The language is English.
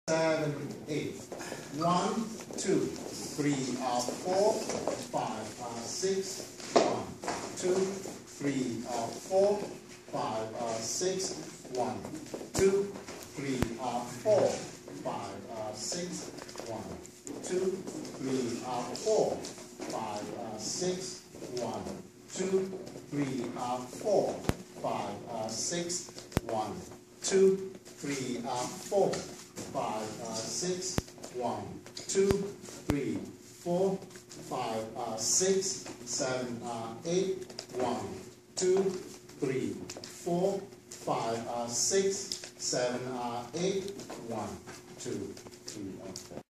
7, 8. 1, 2, 3, 4, 5, 6. 1, 2, 3, 4, 5, 6. 1, 2, 3, 4, 5, 6. 1, 2, 3, 4, 5, 6. 1, 2, 3, 4, 5, 6. 1, 2, 3, 4, 5, 6. 1, 2, 3, 4, 5, 6, 7, 8. 1, 2, 3, 4, 5, 6, 7, 8. 1, 2, 3, 4.